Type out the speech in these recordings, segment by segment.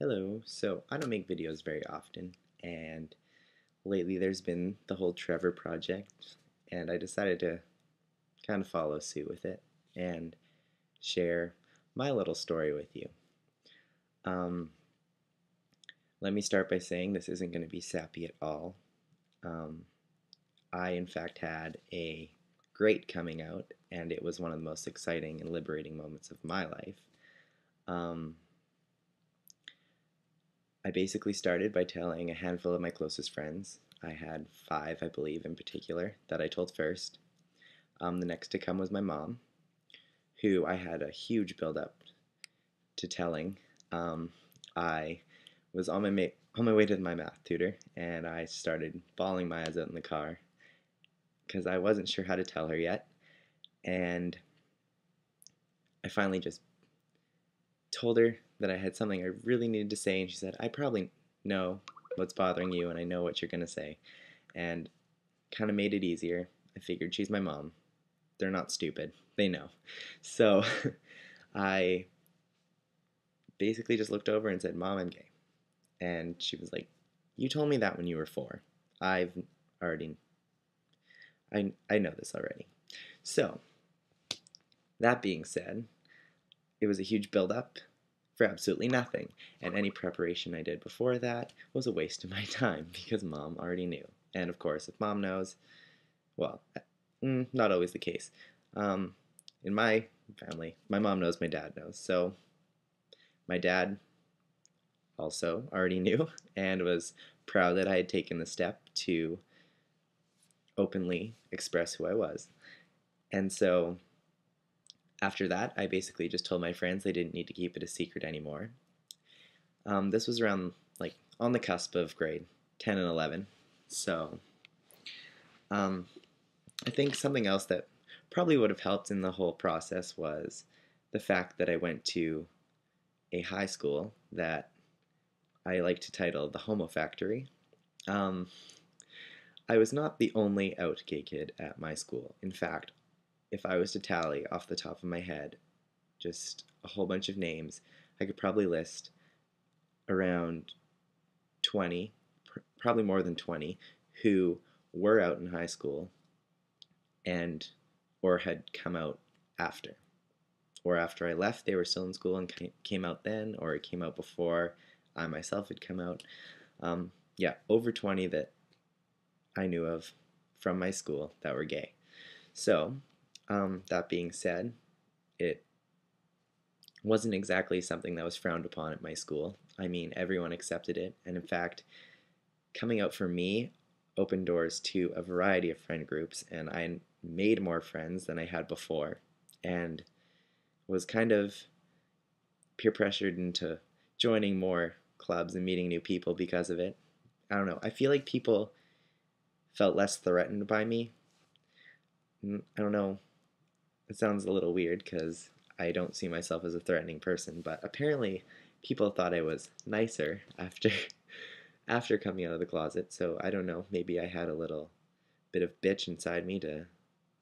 Hello. So I don't make videos very often, and lately there's been the whole Trevor Project, and I decided to kind of follow suit with it and share my little story with you. Um, Let me start by saying this isn't going to be sappy at all. Um, I, in fact, had a great coming out, and it was one of the most exciting and liberating moments of my life. Um, I basically started by telling a handful of my closest friends. I had five, I believe, in particular, that I told first. The next to come was my mom, who I had a huge build up to telling. I was on my way to my math tutor, and I started bawling my eyes out in the car because I wasn't sure how to tell her yet. And I finally just told her that I had something I really needed to say, and she said, "I probably know what's bothering you, and I know what you're gonna say." And kind of made it easier. I figured she's my mom. They're not stupid. They know. So I basically just looked over and said, "Mom, I'm gay." And she was like, "You told me that when you were 4. I've already, I know this already." So, that being said, it was a huge build-up for absolutely nothing. And any preparation I did before that was a waste of my time because Mom already knew. And of course, if Mom knows, well, not always the case. Um, in my family, my mom knows, my dad knows. So my dad also already knew and was proud that I had taken the step to openly express who I was. And so after that, I basically just told my friends they didn't need to keep it a secret anymore. This was around like on the cusp of grade 10 and 11. So um, I think something else that probably would have helped in the whole process was the fact that I went to a high school that I like to title the Homo Factory. Um, I was not the only out gay kid at my school. In fact, if I was to tally off the top of my head just a whole bunch of names, I could probably list around 20, probably more than 20, who were out in high school and or had come out after. Or after I left, they were still in school and came out then, or it came out before I myself had come out. Yeah, over 20 that I knew of from my school that were gay. So, that being said, it wasn't exactly something that was frowned upon at my school. I mean, everyone accepted it, and in fact, coming out for me opened doors to a variety of friend groups, and I made more friends than I had before, and was kind of peer pressured into joining more clubs and meeting new people because of it. I don't know. I feel like people felt less threatened by me. I don't know. It sounds a little weird because I don't see myself as a threatening person, but apparently people thought I was nicer after after coming out of the closet. So I don't know. Maybe I had a little bit of bitch inside me to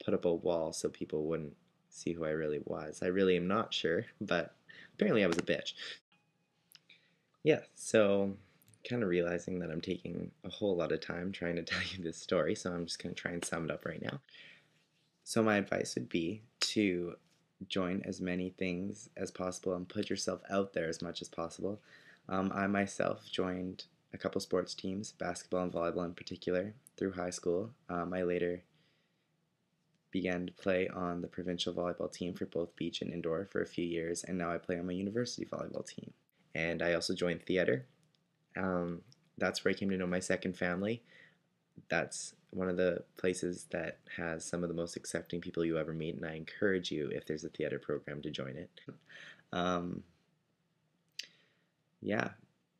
put up a wall so people wouldn't see who I really was. I really am not sure, but apparently I was a bitch. Yeah, so kind of realizing that I'm taking a whole lot of time trying to tell you this story, so I'm just going to try and sum it up right now. So, my advice would be to join as many things as possible and put yourself out there as much as possible. I myself joined a couple sports teams, basketball and volleyball in particular, through high school. I later began to play on the provincial volleyball team for both beach and indoor for a few years, and now I play on my university volleyball team. And I also joined theater. Um, that's where I came to know my second family. That's one of the places that has some of the most accepting people you ever meet, and I encourage you, if there's a theater program, to join it. Um, yeah,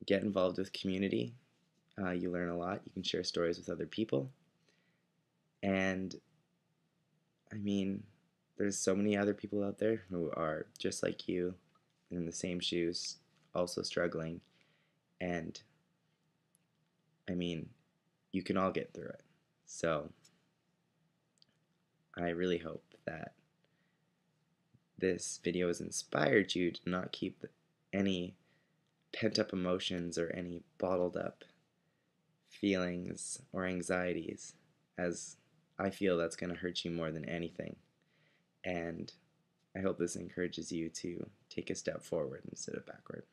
get involved with community. You learn a lot. You can share stories with other people. And I mean, there's so many other people out there who are just like you, in the same shoes, also struggling. And I mean, you can all get through it. So I really hope that this video has inspired you to not keep any pent up emotions or any bottled up feelings or anxieties, as I feel that's going to hurt you more than anything. And I hope this encourages you to take a step forward instead of backward.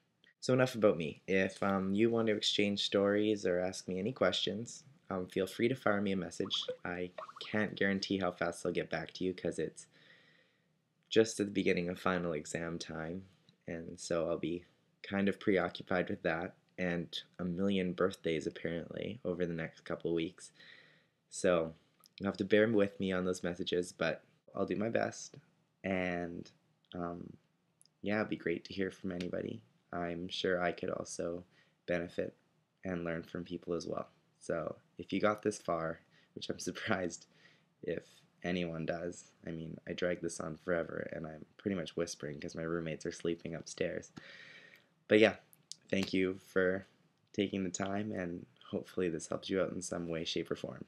So, enough about me. If you want to exchange stories or ask me any questions, feel free to fire me a message. I can't guarantee how fast I'll get back to you because it's just at the beginning of final exam time, and so I'll be kind of preoccupied with that and a million birthdays apparently over the next couple weeks. So you'll have to bear with me on those messages, but I'll do my best. And yeah, it'd be great to hear from anybody. I'm sure I could also benefit and learn from people as well. So if you got this far, which I'm surprised if anyone does. I mean, I dragged this on forever, and I'm pretty much whispering because my roommates are sleeping upstairs. But yeah, thank you for taking the time, and hopefully this helps you out in some way, shape, or form.